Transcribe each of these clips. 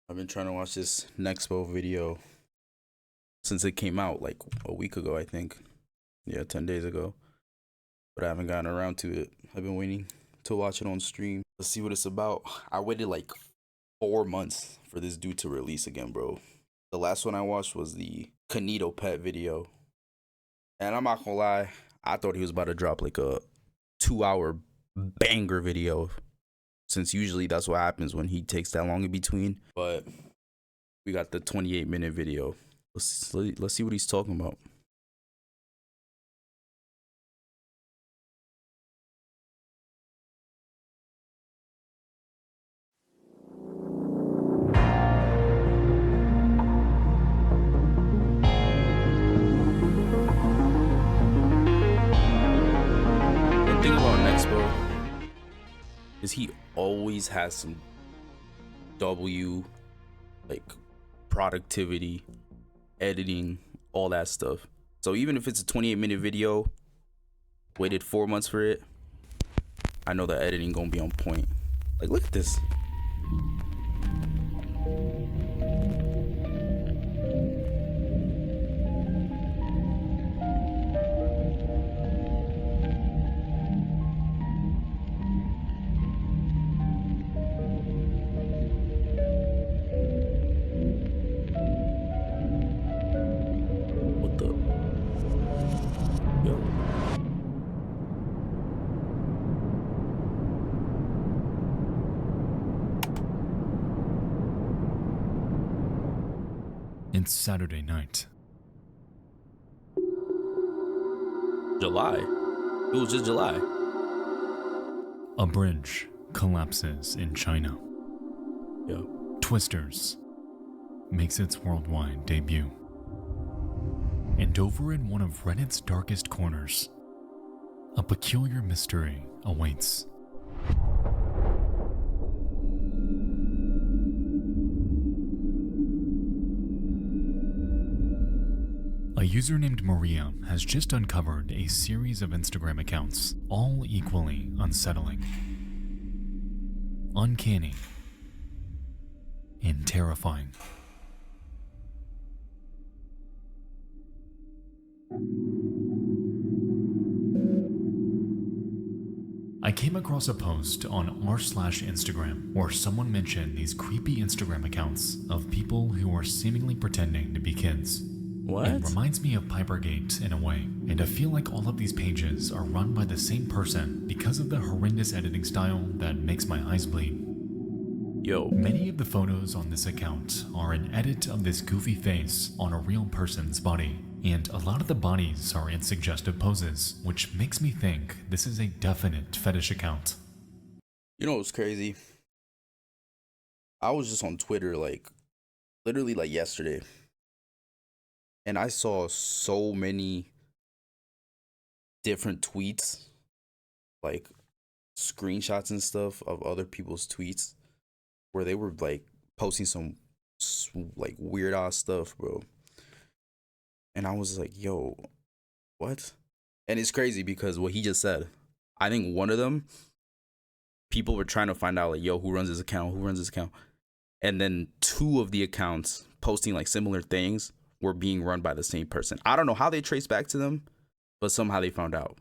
I've been trying to watch this Nexpo video since it came out like a week ago, I think. Yeah, 10 days ago. But I haven't gotten around to it. I've been waiting to watch it on stream. Let's see what it's about. I waited like 4 months for this dude to release again, bro. The last one I watched was the Canito Pet video. And I'm not gonna lie, I thought he was about to drop like a 2 hour banger video, since usually that's what happens when he takes that long in between. But we got the 28-minute video. Let's see what he's talking about. The thing about Nexpo is he always has some W, like productivity, editing, all that stuff. So even if it's a 28-minute video, waited 4 months for it, I know the editing gonna be on point. Like, look at this. What the? Yo. It's Saturday night. July. It was just July. A bridge collapses in China. Yeah. Twisters makes its worldwide debut. And over in one of Reddit's darkest corners, a peculiar mystery awaits. A user named Maria has just uncovered a series of Instagram accounts, all equally unsettling, uncanny, and terrifying. I came across a post on r/Instagram where someone mentioned these creepy Instagram accounts of people who are seemingly pretending to be kids. What? It reminds me of Pipergate in a way, and I feel like all of these pages are run by the same person because of the horrendous editing style that makes my eyes bleed. Yo. Many of the photos on this account are an edit of this goofy face on a real person's body, and a lot of the bodies are in suggestive poses, which makes me think this is a definite fetish account. You know what's crazy? I was just on Twitter like literally like yesterday, and I saw so many different tweets, like screenshots and stuff of other people's tweets where they were like posting some like weird ass stuff, bro. And I was like, yo, what? And it's crazy because what he just said, I think one of them, people were trying to find out like, yo, who runs this account? Who runs this account? And then two of the accounts posting like similar things were being run by the same person. I don't know how they traced back to them, but somehow they found out.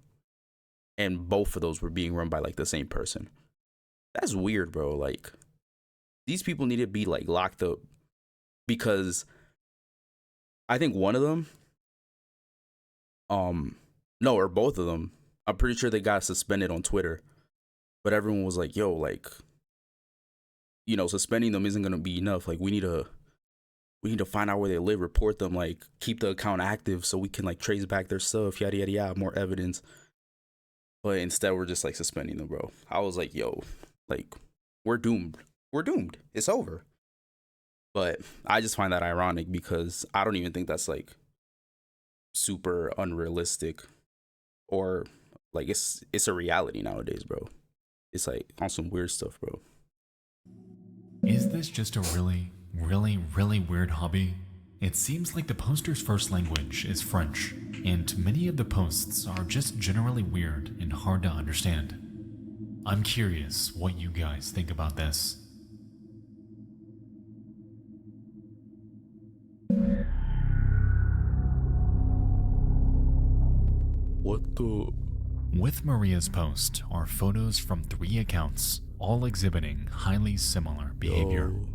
And both of those were being run by like the same person. That's weird, bro. Like, these people need to be like locked up, because I think one of them, no, or both of them, I'm pretty sure they got suspended on Twitter. But everyone was like, yo, like, you know, suspending them isn't gonna be enough. Like, we need to find out where they live, report them, like keep the account active so we can like trace back their stuff, yada yada yada, more evidence. But instead we're just like suspending them, bro. I was like, yo, like, we're doomed. We're doomed. It's over. But I just find that ironic because I don't even think that's like super unrealistic, or like it's a reality nowadays, bro. It's like on some weird stuff, bro. Is this just a really weird hobby? It seems like the poster's first language is French, and many of the posts are just generally weird and hard to understand. I'm curious what you guys think about this. What the? With Maria's post are photos from 3 accounts, all exhibiting highly similar behavior. Yo,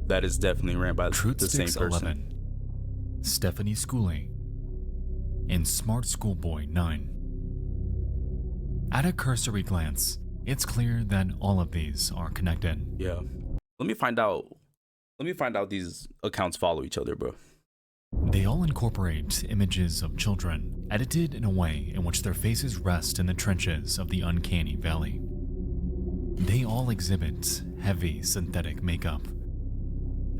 that is definitely ran by the same person. 11, Stephanie Schooley, and Smart Schoolboy 9. At a cursory glance, it's clear that all of these are connected. Yeah. Let me find out these accounts follow each other, bro. They all incorporate images of children, edited in a way in which their faces rest in the trenches of the uncanny valley. They all exhibit heavy synthetic makeup,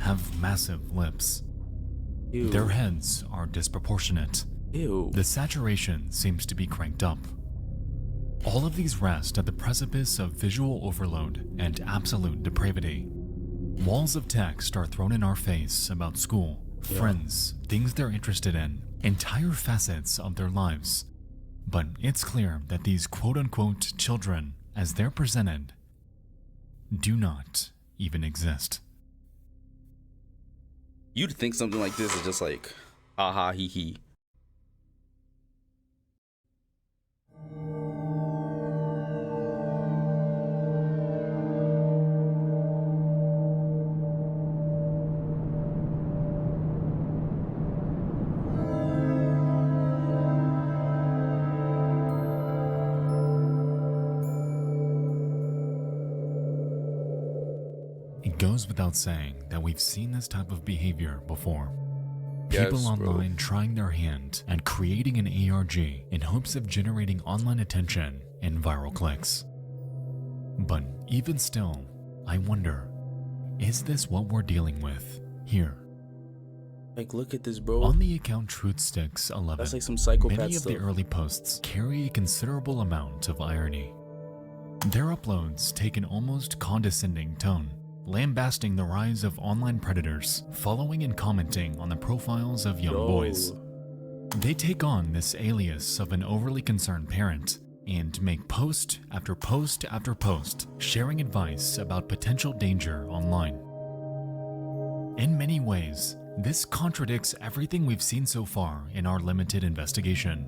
have massive lips. Ew. Their heads are disproportionate. Ew. The saturation seems to be cranked up. All of these rest at the precipice of visual overload and absolute depravity. Walls of text are thrown in our face about school, friends, things they're interested in, entire facets of their lives. But it's clear that these quote-unquote children, as they're presented, do not even exist. You'd think something like this is just like, aha, hee hee. It goes without saying that we've seen this type of behavior before. People Yes, bro. online trying their hand at creating an ARG in hopes of generating online attention and viral clicks. But even still, I wonder, is this what we're dealing with here? Like, look at this, bro. On the account TruthSticks11, That's like some psychopath many of stuff. the early posts carry a considerable amount of irony. Their uploads take an almost condescending tone, lambasting the rise of online predators, following and commenting on the profiles of young boys. They take on this alias of an overly concerned parent and make post after post after post, sharing advice about potential danger online. In many ways, this contradicts everything we've seen so far in our limited investigation.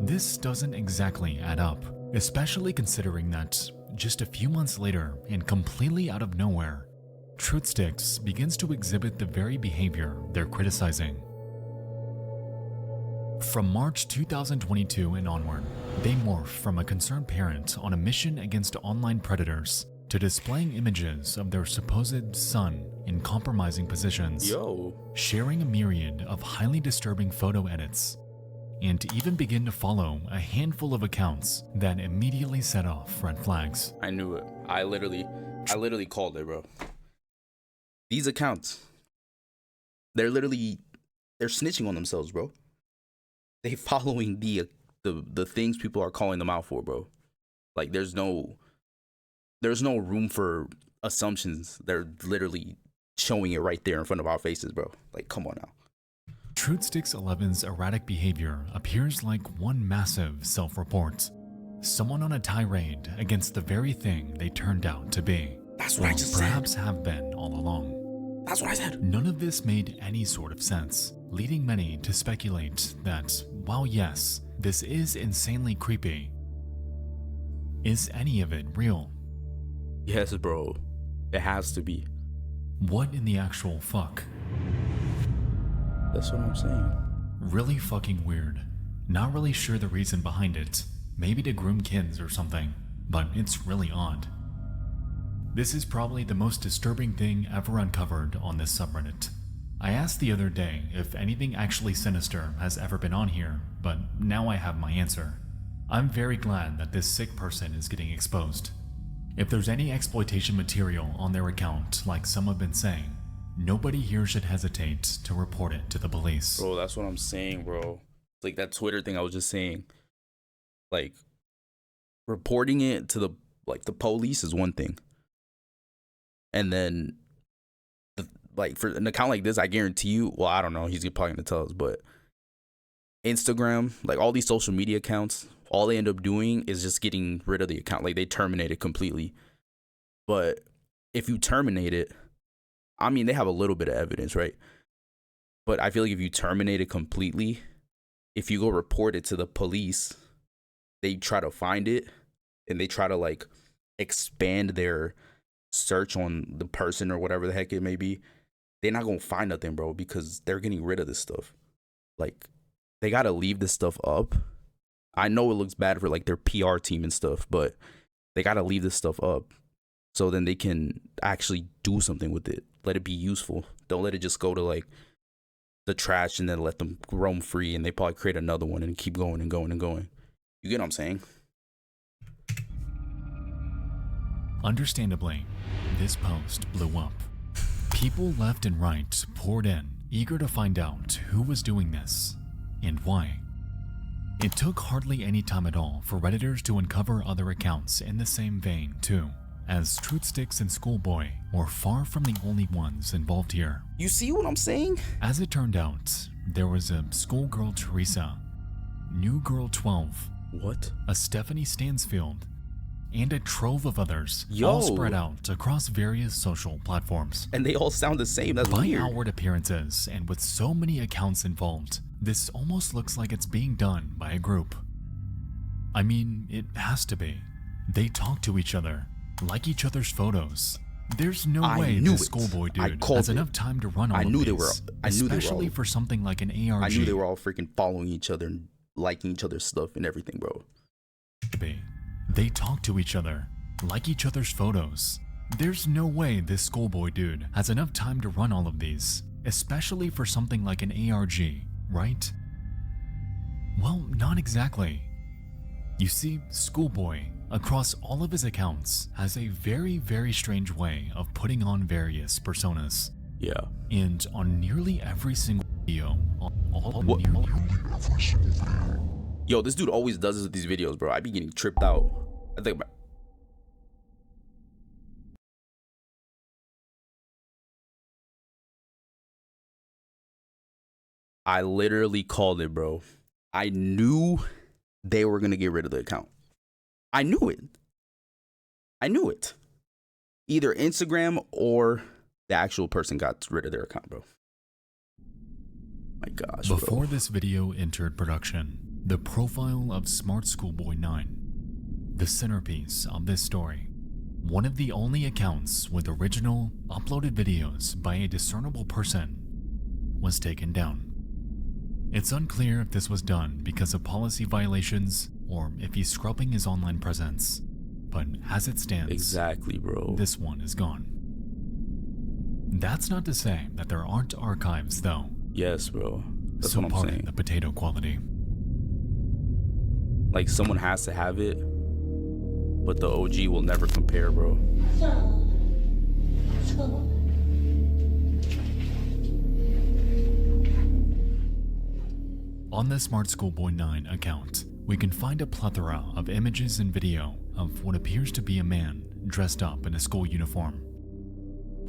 This doesn't exactly add up, especially considering that just a few months later, and completely out of nowhere, TruthSticks begins to exhibit the very behavior they're criticizing. From March 2022 and onward, they morph from a concerned parent on a mission against online predators to displaying images of their supposed son in compromising positions, sharing a myriad of highly disturbing photo edits, and even begin to follow a handful of accounts that immediately set off red flags. I knew it. I literally called it, bro. These accounts, they're snitching on themselves, bro. They following the things people are calling them out for, bro. Like, there's no room for assumptions. They're literally showing it right there in front of our faces, bro. Like, come on now. TruthSticks11's erratic behavior appears like one massive self-report. Someone on a tirade against the very thing they turned out to be. That's what I just perhaps said. have been all along. That's what I said. None of this made any sort of sense, leading many to speculate that, while yes, this is insanely creepy, is any of it real? Yes, bro. It has to be. What in the actual fuck? That's what I'm saying. Really fucking weird. Not really sure the reason behind it. Maybe to groom kids or something, but it's really odd. This is probably the most disturbing thing ever uncovered on this subreddit. I asked the other day if anything actually sinister has ever been on here, but now I have my answer. I'm very glad that this sick person is getting exposed. If there's any exploitation material on their account, like some have been saying, nobody here should hesitate to report it to the police. Bro, that's what I'm saying, bro. Like that Twitter thing I was just saying. Like, reporting it to the police is one thing. And then, for an account like this, I guarantee you, well, I don't know, he's probably gonna tell us, but Instagram, like all these social media accounts, all they end up doing is just getting rid of the account. Like, they terminate it completely. But if you terminate it, I mean, they have a little bit of evidence, right? But I feel like if you terminate it completely, if you go report it to the police, they try to find it and they try to like expand their search on the person or whatever the heck it may be. They're not gonna find nothing, bro, because they're getting rid of this stuff. Like, they gotta leave this stuff up. I know it looks bad for like their PR team and stuff, but they gotta leave this stuff up so then they can actually do something with it. Let it be useful. Don't let it just go to like the trash and then let them roam free and they probably create another one and keep going and going and going. You get what I'm saying? Understandably, this post blew up. People left and right poured in, eager to find out who was doing this and why. It took hardly any time at all for Redditors to uncover other accounts in the same vein too, as Truthsticks and Schoolboy were far from the only ones involved here. You see what I'm saying? As it turned out, there was a Schoolgirl Teresa, New Girl 12, What? a Stephanie Stansfield, and a trove of others, Yo. all spread out across various social platforms. And they all sound the same. That's By weird. outward appearances, and with so many accounts involved, this almost looks like it's being done by a group. I mean, it has to be. They talk to each other, like each other's photos. There's no I way knew this it. Schoolboy I dude called has it. enough time to run all I of knew these, they were. I knew they were especially all. for something like an ARG. I knew they were all freaking following each other and liking each other's stuff and everything, bro. They talk to each other, like each other's photos. There's no way this Schoolboy dude has enough time to run all of these, especially for something like an ARG, right? Well, not exactly. You see, Schoolboy, across all of his accounts, has a very, very strange way of putting on various personas. Yeah. And on nearly every single video, What? Yo, this dude always does this with these videos, bro. I be getting tripped out. I think about. I literally called it, bro. I knew they were gonna get rid of the account. I knew it. I knew it. Either Instagram or the actual person got rid of their account, bro. My gosh, Before bro. this video entered production, the profile of Smart Schoolboy 9, the centerpiece of this story, one of the only accounts with original, uploaded videos by a discernible person, was taken down. It's unclear if this was done because of policy violations or if he's scrubbing his online presence, but as it stands, Exactly, bro. this one is gone. That's not to say that there aren't archives though, Yes, bro. That's so what I'm pardon saying. the potato quality. Like, someone has to have it, but the OG will never compare, bro. On the Smart Schoolboy 9 account, we can find a plethora of images and video of what appears to be a man dressed up in a school uniform.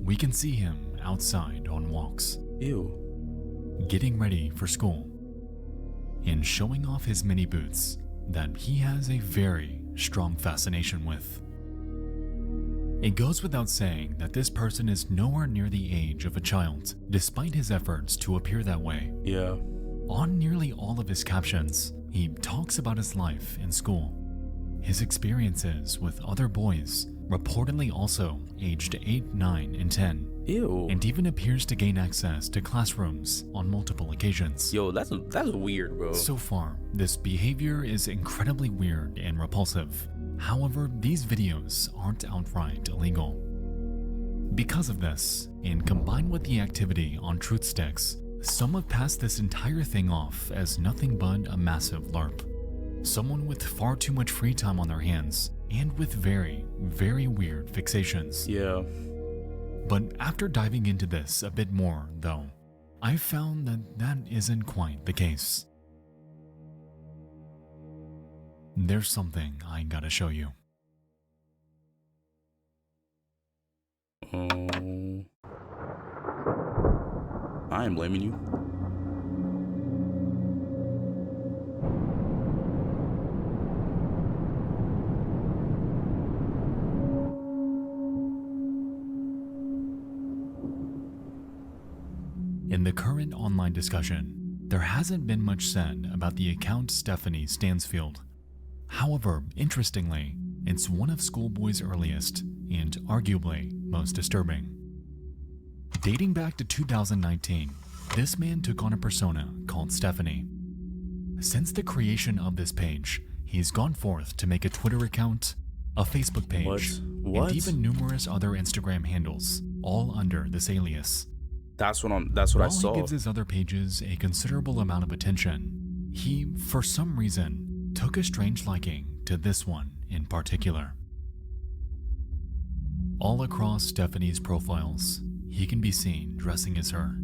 We can see him outside on walks, Ew. getting ready for school, and showing off his mini boots that he has a very strong fascination with. It goes without saying that this person is nowhere near the age of a child, despite his efforts to appear that way. Yeah. On nearly all of his captions, he talks about his life in school, his experiences with other boys, reportedly also aged 8, 9, and 10, Ew. and even appears to gain access to classrooms on multiple occasions. Yo, that's weird, bro. So far, this behavior is incredibly weird and repulsive. However, these videos aren't outright illegal. Because of this, and combined with the activity on Truthsticks, some have passed this entire thing off as nothing but a massive LARP. Someone with far too much free time on their hands, and with very, very weird fixations. Yeah. But after diving into this a bit more, though, I found that that isn't quite the case. There's something I gotta show you. I am blaming you. In the current online discussion, There hasn't been much said about the account Stephanie Stansfield. However, interestingly, it's one of Schoolboy's earliest and arguably most disturbing. Dating back to 2019, this man took on a persona called Stephanie. Since the creation of this page, he's gone forth to make a Twitter account, a Facebook page, What? and even numerous other Instagram handles, all under this alias. That's what I While saw. he gives his other pages a considerable amount of attention, he, for some reason, took a strange liking to this one in particular. All across Stephanie's profiles, he can be seen dressing as her,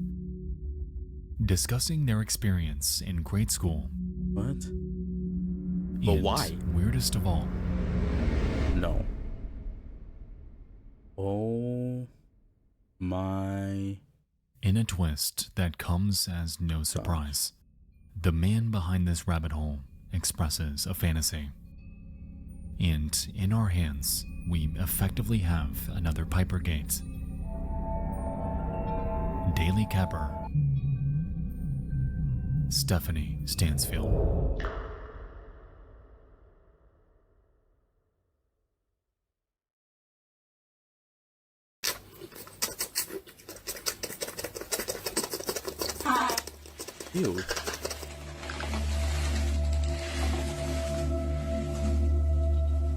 discussing their experience in grade school. What? But And why? weirdest of all, No. Oh my. in a twist that comes as no surprise, the man behind this rabbit hole expresses a fantasy. And in our hands, we effectively have another Pipergate. Daily Capper, Stephanie Stansfield. Ew.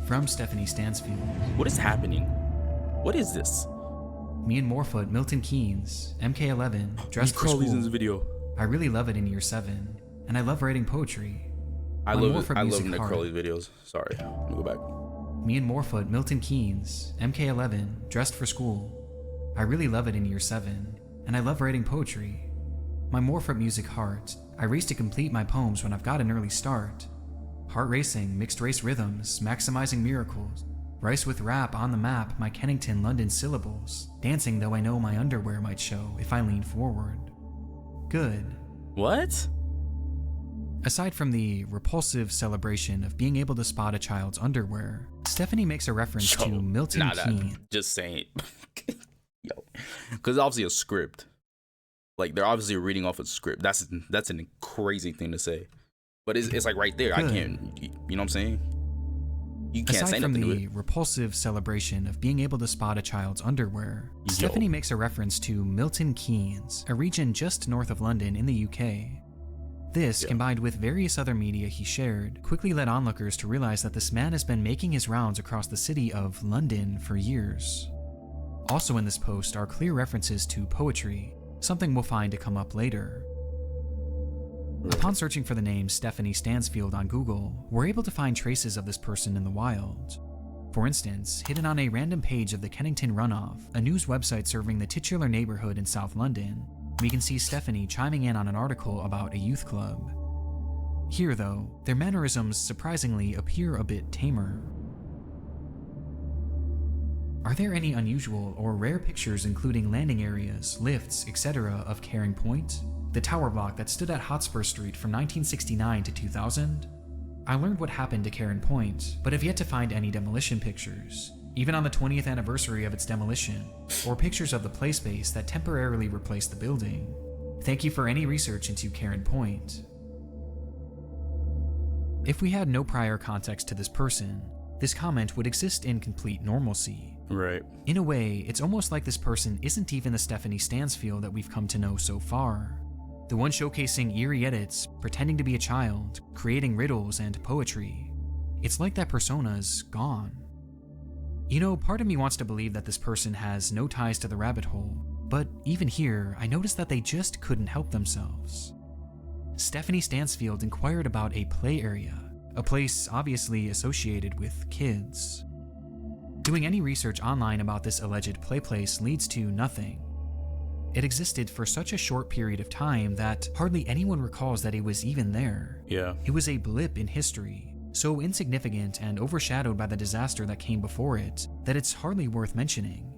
From Stephanie Stansfield. What is happening? What is this? Me and Morfoot, Milton Keynes, MK11, dressed for Crowley's in school. this video. I really love it in year 7, and I love writing poetry. I My love Morfoot I love music Nick hard. Crowley's videos. Sorry. Let me go back. Me and Morfoot, Milton Keynes, MK11, dressed for school. I really love it in year 7, and I love writing poetry. My Morfoot music heart, I race to complete my poems when I've got an early start. Heart racing, mixed race rhythms, maximizing miracles. Rice with rap on the map, my Kennington London syllables. Dancing though I know my underwear might show if I lean forward. Good. What? Aside from the repulsive celebration of being able to spot a child's underwear, Stephanie makes a reference to Milton Keynes. Just saying. Yo. Because obviously a script. Like they're obviously reading off a script. That's a crazy thing to say. But it's like right there. I Good. can't. You know what I'm saying? You can't say Aside from nothing to the it. repulsive celebration of being able to spot a child's underwear, Yo. Stephanie makes a reference to Milton Keynes, a region just north of London in the UK. This, Yeah. combined with various other media he shared, quickly led onlookers to realize that this man has been making his rounds across the city of London for years. Also in this post are clear references to poetry, something we'll find to come up later. Upon searching for the name Stephanie Stansfield on Google, we're able to find traces of this person in the wild. For instance, hidden on a random page of the Kennington Runoff, a news website serving the titular neighborhood in South London, we can see Stephanie chiming in on an article about a youth club. Here, though, their mannerisms surprisingly appear a bit tamer. Are there any unusual or rare pictures including landing areas, lifts, etc. of Caring Point? The tower block that stood at Hotspur Street from 1969 to 2000? I learned what happened to Cairn Point, but have yet to find any demolition pictures, even on the 20th anniversary of its demolition, or pictures of the play space that temporarily replaced the building. Thank you for any research into Cairn Point. If we had no prior context to this person, this comment would exist in complete normalcy. Right. In a way, it's almost like this person isn't even the Stephanie Stansfield that we've come to know so far. The one showcasing eerie edits, pretending to be a child, creating riddles and poetry. It's like that persona's gone. You know, part of me wants to believe that this person has no ties to the rabbit hole, but even here, I noticed that they just couldn't help themselves. Stephanie Stansfield inquired about a play area, a place obviously associated with kids. Doing any research online about this alleged play place leads to nothing. It existed for such a short period of time that hardly anyone recalls that it was even there. Yeah. It was a blip in history, so insignificant and overshadowed by the disaster that came before it that it's hardly worth mentioning.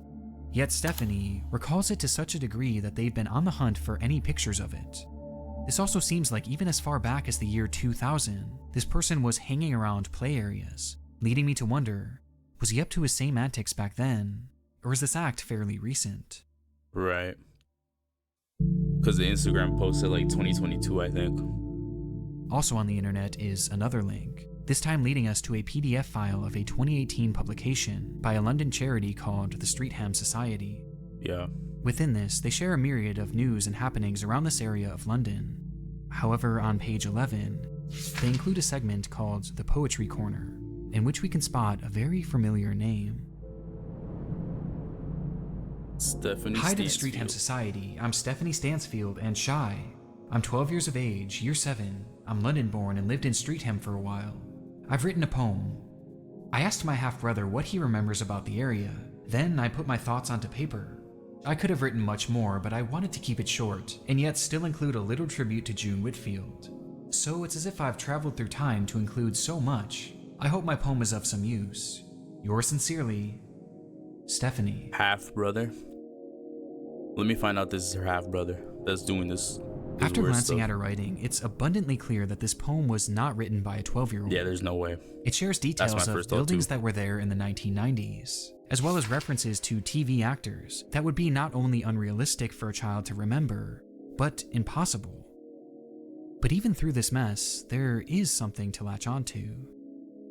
Yet Stephanie recalls it to such a degree that they've been on the hunt for any pictures of it. This also seems like even as far back as the year 2000, this person was hanging around play areas, leading me to wonder, was he up to his same antics back then, or is this act fairly recent? Right. Because the Instagram posted like 2022, I think. Also on the internet is another link, this time leading us to a PDF file of a 2018 publication by a London charity called the Streatham Society. Yeah. Within this, they share a myriad of news and happenings around this area of London. However, on page 11, they include a segment called the Poetry Corner, in which we can spot a very familiar name. Stephanie Hi to the Stansfield. Streatham Society, I'm Stephanie Stansfield and shy. I'm 12 years of age, year 7. I'm London born and lived in Streatham for a while. I've written a poem. I asked my half-brother what he remembers about the area. Then I put my thoughts onto paper. I could have written much more, but I wanted to keep it short, and yet still include a little tribute to June Whitfield. So it's as if I've traveled through time to include so much. I hope my poem is of some use. Yours sincerely, Stephanie. Half brother. Let me find out this is her half brother that's doing this. After weird glancing stuff. at her writing, it's abundantly clear that this poem was not written by a 12-year-old. Yeah, there's no way. It shares details my of first thought, buildings too. that were there in the 1990s, as well as references to TV actors that would be not only unrealistic for a child to remember, but impossible. But even through this mess, there is something to latch onto.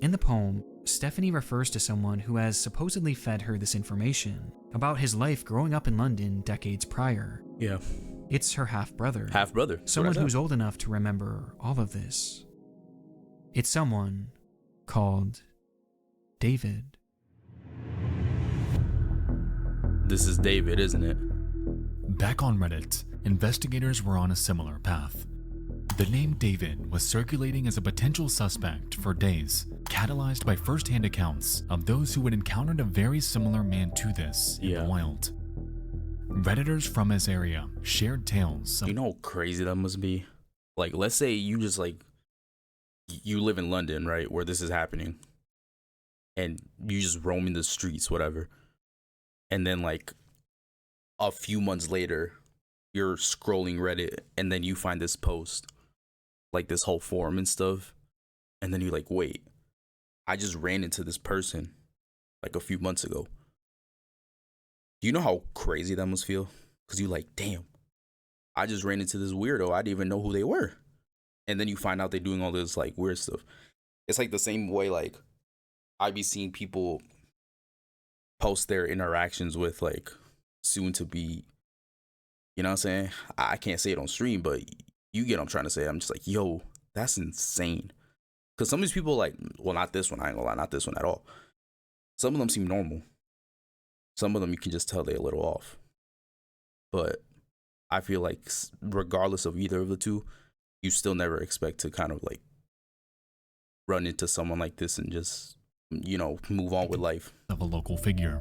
In the poem, Stephanie refers to someone who has supposedly fed her this information about his life growing up in London decades prior. Yeah. It's her half-brother. Half brother. Someone who's old enough to remember all of this. It's someone called David. This is David, isn't it? Back on Reddit, investigators were on a similar path. The name David was circulating as a potential suspect for days, catalyzed by first-hand accounts of those who had encountered a very similar man to this in the wild. Redditors from his area shared tales of— You know how crazy that must be? Like, let's say you just you live in London, right, where this is happening, and you just roaming the streets, whatever, and then like a few months later, you're scrolling Reddit, and then you find this post, like this whole forum and stuff, and then you're like, wait, I just ran into this person like a few months ago. Do you know how crazy that must feel? Because you're like, damn, I just ran into this weirdo. I didn't even know who they were. And then you find out they're doing all this like weird stuff. It's like the same way like I be seeing people post their interactions with like soon to be, you know what I'm saying? I can't say it on stream, but you get what I'm trying to say. I'm just like, yo, that's insane. Because some of these people like, well, not this one. I ain't gonna lie, not this one at all. Some of them seem normal. Some of them you can just tell they're a little off. But I feel like regardless of either of the two, you still never expect to kind of like run into someone like this and just, you know, move on with life. Of a local figure.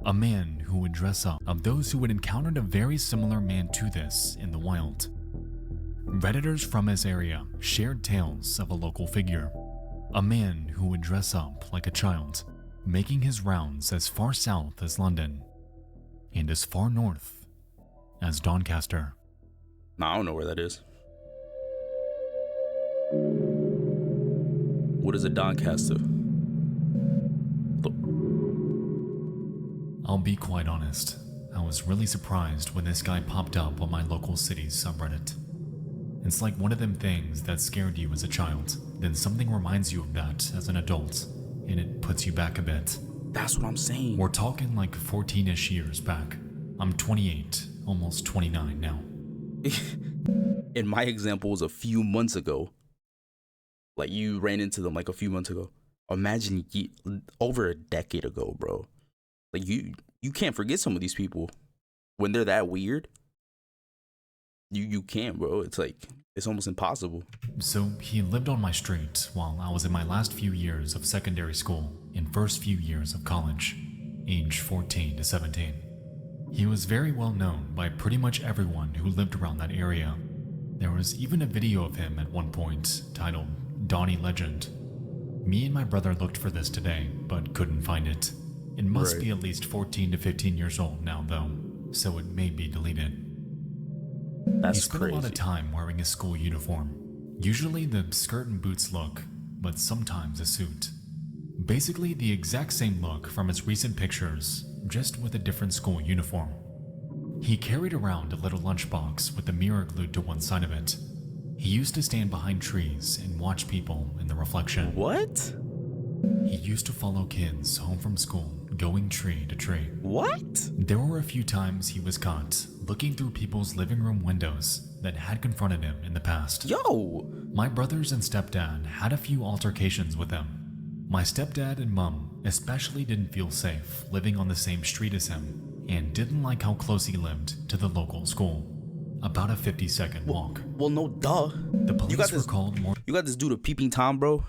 A man who would dress up of those who had encountered a very similar man to this in the wild. Redditors from his area shared tales of a local figure. A man who would dress up like a child, making his rounds as far south as London and as far north as Doncaster. Nah, I don't know where that is. What is a Doncaster? I'll be quite honest, I was really surprised when this guy popped up on my local city's subreddit. It's like one of them things that scared you as a child, then something reminds you of that as an adult, and it puts you back a bit. That's what I'm saying. We're talking like 14-ish years back. I'm 28, almost 29 now. And my example was a few months ago. Like you ran into them like a few months ago. Imagine over a decade ago, bro. Like you can't forget some of these people when they're that weird. You can't, bro. It's like it's almost impossible. So he lived on my street while I was in my last few years of secondary school and first few years of college, age 14 to 17. He was very well known by pretty much everyone who lived around that area. There was even a video of him at one point titled Donnie Legend. Me and my brother looked for this today, but couldn't find it. It must be at least 14 to 15 years old now though, so it may be deleted. That's He spent crazy. a lot of time wearing his school uniform. Usually the skirt and boots look, but sometimes a suit. Basically the exact same look from his recent pictures, just with a different school uniform. He carried around a little lunchbox with a mirror glued to one side of it. He used to stand behind trees and watch people in the reflection. What? He used to follow kids home from school, going tree to tree. What? There were a few times he was caught looking through people's living room windows that had confronted him in the past. Yo! My brothers and stepdad had a few altercations with him. My stepdad and mom especially didn't feel safe living on the same street as him and didn't like how close he lived to the local school. About a 50-second walk. Well, no, duh. The police were this- called more. You got this dude, a peeping Tom, bro.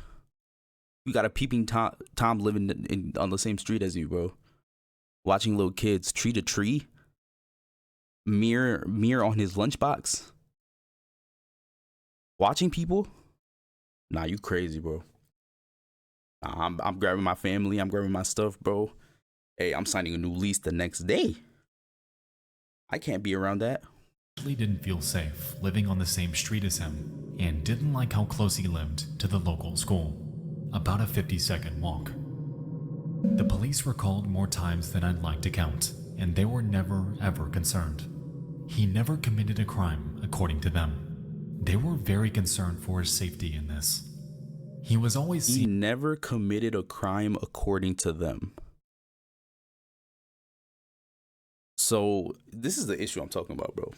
You got a peeping Tom living on the same street as you, bro. Watching little kids tree to tree. Mirror on his lunchbox. Watching people. Nah, you crazy, bro. Nah, I'm grabbing my family. I'm grabbing my stuff, bro. Hey, I'm signing a new lease the next day. I can't be around that. Didn't feel safe living on the same street as him and didn't like how close he lived to the local school. About a 50-second walk. The police were called more times than I'd like to count, and they were never ever concerned. He never committed a crime, according to them. They were very concerned for his safety in this. He was always He seen. never committed a crime according to them. So this is the issue I'm talking about, bro.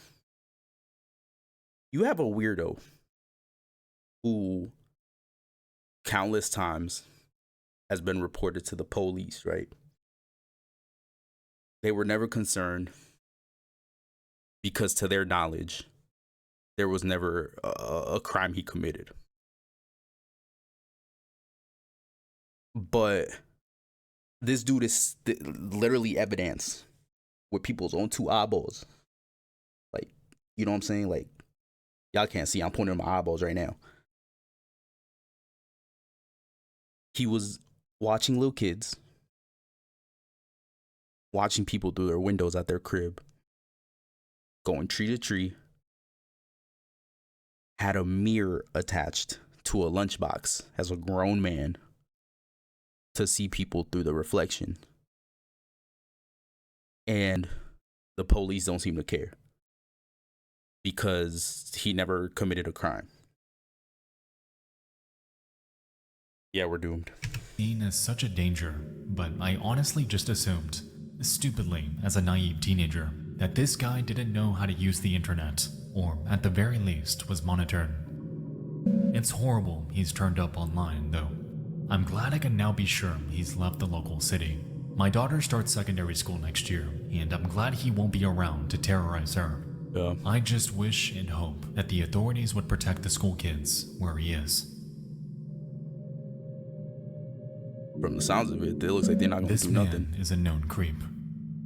You have a weirdo who countless times has been reported to the police, right? They were never concerned because, to their knowledge, there was never a crime he committed. But this dude is literally evidence with people's own two eyeballs. Like, you know what I'm saying? Like, y'all can't see. I'm pointing at my eyeballs right now. He was watching little kids, watching people through their windows at their crib, going tree to tree, had a mirror attached to a lunchbox as a grown man to see people through the reflection. And the police don't seem to care because he never committed a crime. Yeah, we're doomed. Seen as such a danger, but I honestly just assumed, stupidly as a naive teenager, that this guy didn't know how to use the internet, or at the very least was monitored. It's horrible he's turned up online, though. I'm glad I can now be sure he's left the local city. My daughter starts secondary school next year, and I'm glad he won't be around to terrorize her. Yeah. I just wish and hope that the authorities would protect the school kids where he is. From the sounds of it looks like they're not going to This do man nothing. is a known creep.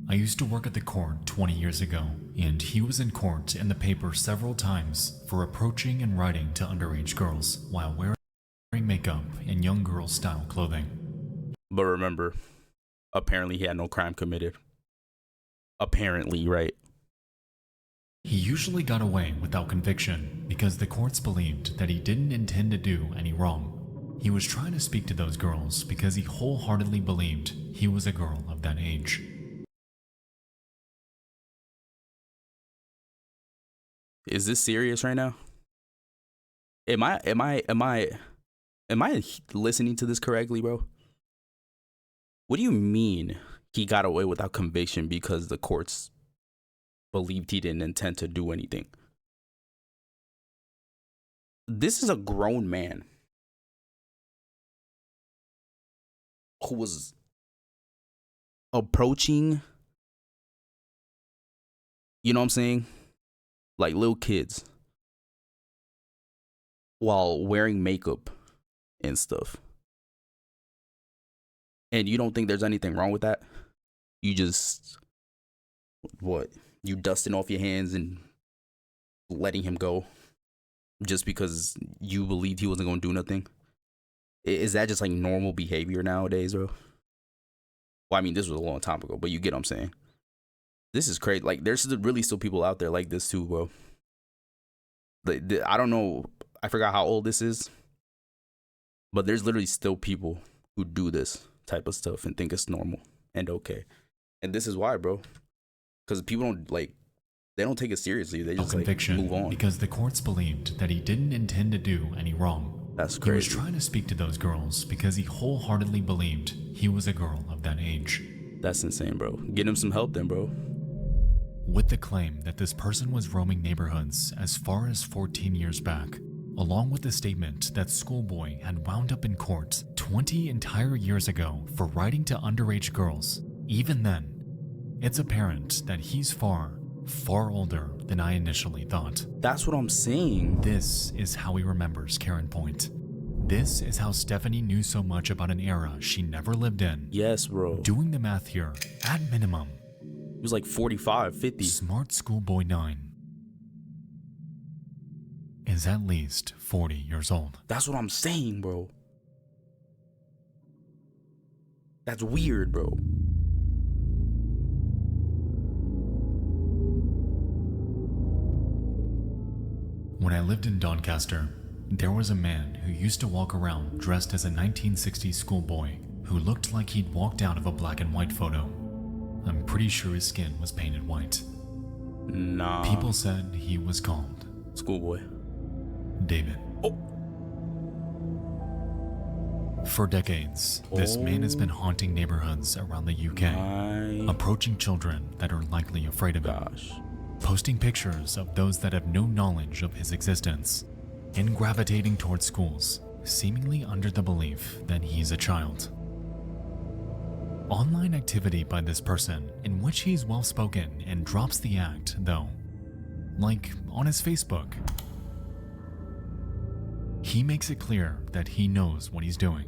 I used to work at the court 20 years ago, and he was in court in the paper several times for approaching and writing to underage girls while wearing makeup and young girl style clothing. But remember, apparently he had no crime committed. Apparently, right? He usually got away without conviction because the courts believed that he didn't intend to do any wrong. He was trying to speak to those girls because he wholeheartedly believed he was a girl of that age. Is this serious right now? Am I listening to this correctly, bro? What do you mean he got away without conviction because the courts believed he didn't intend to do anything? This is a grown man who was approaching, you know what I'm saying? Like little kids while wearing makeup and stuff. And you don't think there's anything wrong with that? You just, what? You dusting off your hands and letting him go just because you believed he wasn't going to do nothing? Is that just like normal behavior nowadays, bro? Well, I mean, this was a long time ago, but you get what I'm saying. This is crazy. Like, there's really still people out there like this too, bro. I don't know. I forgot how old this is, but there's literally still people who do this type of stuff and think it's normal and okay. And this is why, bro. Because people don't, like, they don't take it seriously. They No just like conviction move on. because the courts believed that he didn't intend to do any wrong. That's He was crazy. trying to speak to those girls because he wholeheartedly believed he was a girl of that age. That's insane, bro. Get him some help then, bro. With the claim that this person was roaming neighborhoods as far as 14 years back, along with the statement that Schoolboy had wound up in court 20 entire years ago for writing to underage girls, even then, it's apparent that he's far, far older than I initially thought. That's what I'm saying. This is how he remembers Karen Point. This is how Stephanie knew so much about an era she never lived in. Yes, bro. Doing the math here, at minimum, He was like 45, 50. Smart Schoolboy 9 is at least 40 years old. That's what I'm saying, bro. That's weird, bro. When I lived in Doncaster, there was a man who used to walk around dressed as a 1960s schoolboy who looked like he'd walked out of a black and white photo. I'm pretty sure his skin was painted white. Nah. People said he was called Schoolboy. David. Oh. For decades, this man has been haunting neighborhoods around the UK, My approaching children that are likely afraid of him, gosh. posting pictures of those that have no knowledge of his existence, and gravitating towards schools, seemingly under the belief that he's a child. Online activity by this person in which he's well-spoken and drops the act, though, like on his Facebook. He makes it clear that he knows what he's doing.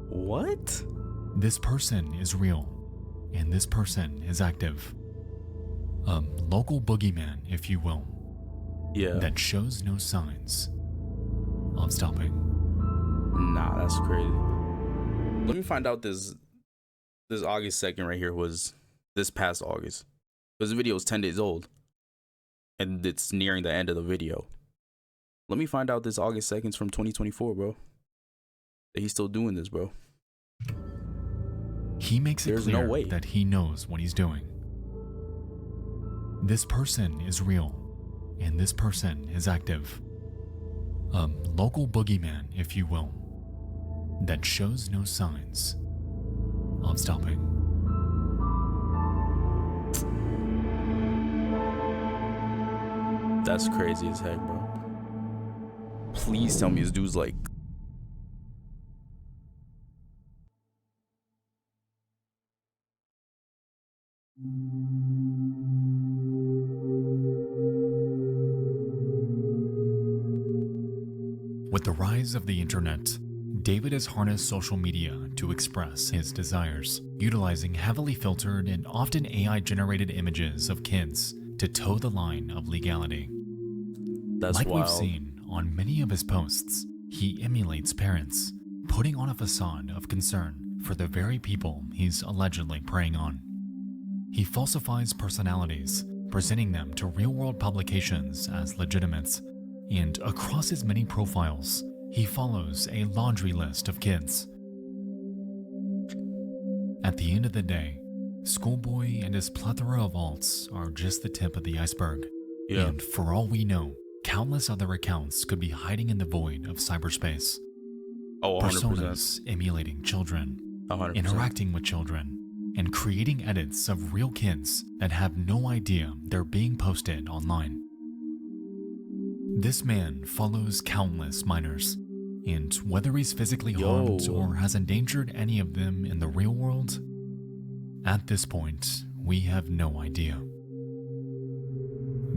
What? This person is real, and this person is active. A local boogeyman, if you will, Yeah. that shows no signs of stopping. Nah, that's crazy. Let me find out this August 2nd right here was this past August. Because the video is 10 days old. And it's nearing the end of the video. Let me find out this August 2nd's from 2024, bro. That he's still doing this, bro. He makes it There's no clear way. that he knows what he's doing. This person is real, and this person is active. A local boogeyman, if you will, that shows no signs of stopping. That's crazy as heck, bro. Please tell me this dude's like... With the rise of the internet, David has harnessed social media to express his desires, utilizing heavily filtered and often AI-generated images of kids to toe the line of legality. That's Like wild. we've seen on many of his posts, he emulates parents, putting on a facade of concern for the very people he's allegedly preying on. He falsifies personalities, presenting them to real-world publications as legitimate, and across his many profiles, he follows a laundry list of kids. At the end of the day, Schoolboy and his plethora of alts are just the tip of the iceberg. Yeah. And for all we know, countless other accounts could be hiding in the void of cyberspace. Oh, 100%. Personas emulating children, 100%. interacting with children, and creating edits of real kids that have no idea they're being posted online. This man follows countless minors, and whether he's physically harmed or has endangered any of them in the real world, at this point, we have no idea.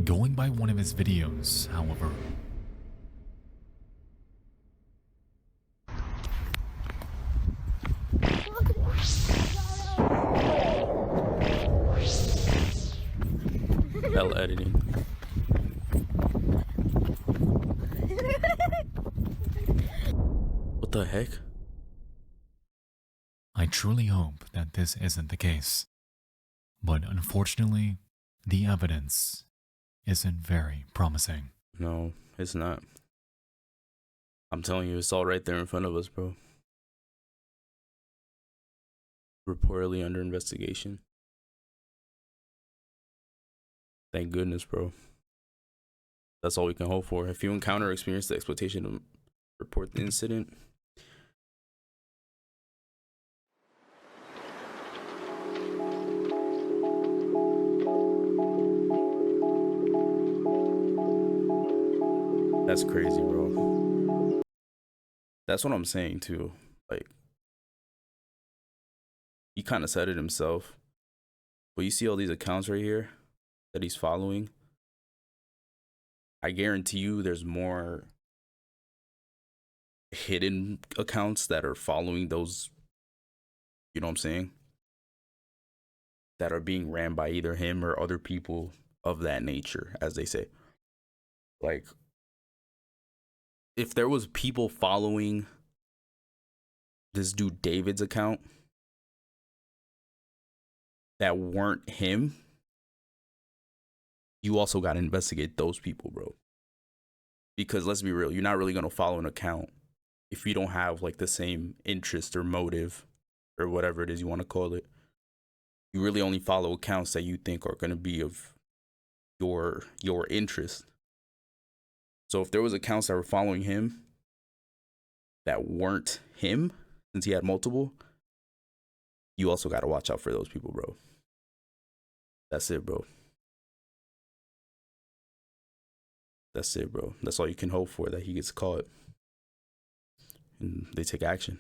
Going by one of his videos, however, L editing. What the heck? I truly hope that this isn't the case. But unfortunately, the evidence isn't very promising. No, it's not. I'm telling you, it's all right there in front of us, bro. Reportedly under investigation. Thank goodness, bro. That's all we can hope for. If you encounter or experience the exploitation, report the incident. That's crazy, bro. That's what I'm saying too. Like, he kind of said it himself. But you see all these accounts right here that he's following. I guarantee you there's more hidden accounts that are following those, you know what I'm saying? That are being ran by either him or other people of that nature, as they say. Like, if there was people following this dude David's account that weren't him, you also got to investigate those people, bro. Because let's be real, you're not really going to follow an account if you don't have like the same interest or motive or whatever it is you want to call it. You really only follow accounts that you think are going to be of your interest. So if there was accounts that were following him that weren't him, since he had multiple, you also got to watch out for those people, bro. That's it, bro. That's it, bro. That's all you can hope for, that he gets caught and they take action.